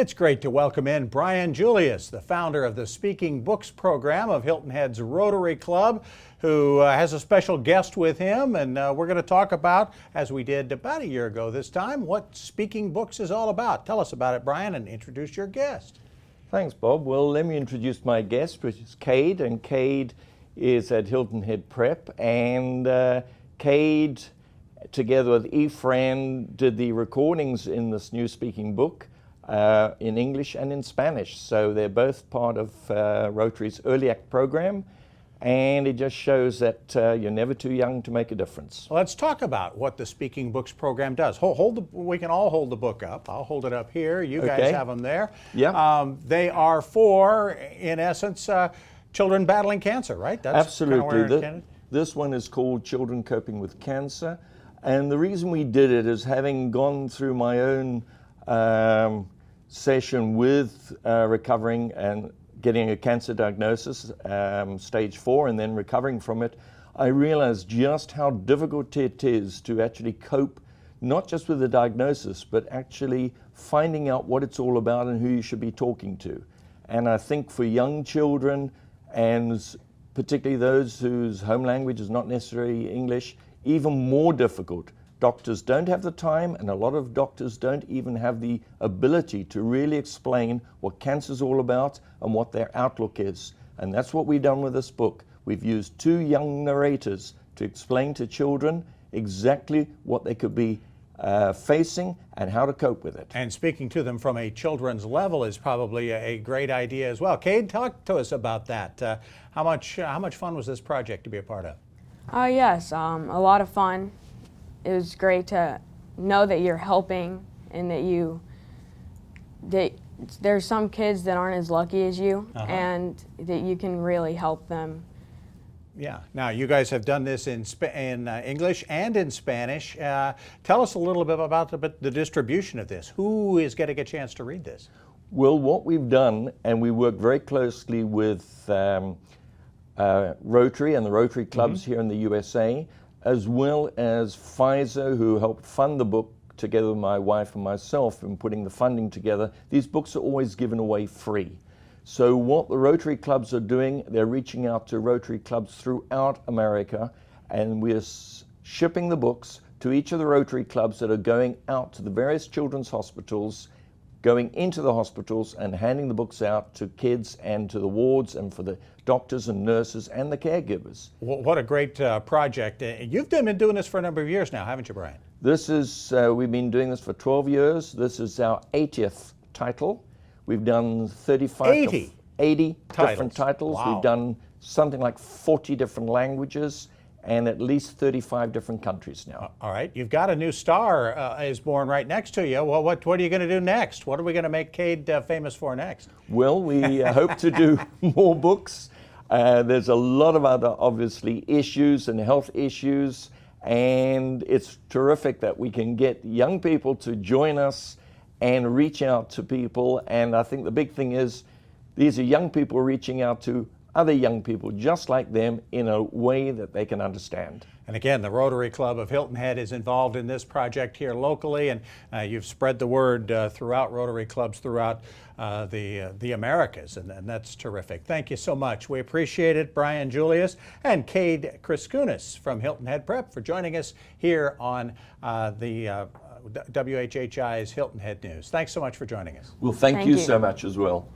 It's great to welcome in Brian Julius, the founder of the Speaking Books program of Hilton Head's Rotary Club, who has a special guest with him. And we're going to talk about, as we did about a year ago this time, what Speaking Books is all about. Tell us about it, Brian, and introduce your guest. Thanks, Bob. Well, let me introduce my guest, which is Cade, and Cade is at Hilton Head Prep. And Cade, together with Ephraim, did the recordings in this new speaking book in English and in Spanish. So they're both part of Rotary's Early Act program, and it just shows that you're never too young to make a difference. Well, let's talk about what the Speaking Books program does. We can all hold the book up. I'll hold it up here. You guys have them there. Yeah. They are for, in essence, children battling cancer, right? That's absolutely. This one is called Children Coping with Cancer. And the reason we did it is, having gone through my own session with recovering and getting a cancer diagnosis, stage 4, and then recovering from it, I realized just how difficult it is to actually cope, not just with the diagnosis, but actually finding out what it's all about and who you should be talking to. And I think for young children, and particularly those whose home language is not necessarily English, even more difficult. Doctors don't have the time, and a lot of doctors don't even have the ability to really explain what cancer is all about and what their outlook is. And that's what we've done with this book. We've used 2 young narrators to explain to children exactly what they could be facing and how to cope with it. And speaking to them from a children's level is probably a great idea as well. Cade, talk to us about that. How much fun was this project to be a part of? Yes, a lot of fun. It was great to know that you're helping, and that there's some kids that aren't as lucky as you, and that you can really help them. Yeah. Now, you guys have done this in English and in Spanish. Tell us a little bit about the distribution of this. Who is getting a chance to read this? Well, what we've done, and we work very closely with Rotary and the Rotary Clubs here in the USA, as well as Pfizer, who helped fund the book together with my wife and myself in putting the funding together. These books are always given away free. So what the Rotary Clubs are doing, they're reaching out to Rotary Clubs throughout America, and we're shipping the books to each of the Rotary Clubs that are going out to the various children's hospitals, going into the hospitals and handing the books out to kids and to the wards and for the doctors and nurses and the caregivers. What a great project. You've been doing this for a number of years now, haven't you, Brian? This is, we've been doing this for 12 years. This is our 80th title. We've done 80 different titles. Wow. We've done something like 40 different languages and at least 35 different countries now. All right, you've got a new star is born right next to you. Well, what are you going to do next? What are we going to make Cade famous for next? Well, we hope to do more books. There's a lot of other, obviously, issues and health issues, and it's terrific that we can get young people to join us and reach out to people. And I think the big thing is these are young people reaching out to other young people just like them in a way that they can understand. And again, the Rotary Club of Hilton Head is involved in this project here locally, and you've spread the word throughout Rotary Clubs throughout the Americas, and that's terrific. Thank you so much. We appreciate it, Brian Julius and Cade Kriscunas from Hilton Head Prep, for joining us here on the WHHI's Hilton Head News. Thanks so much for joining us. Well, thank you so much as well.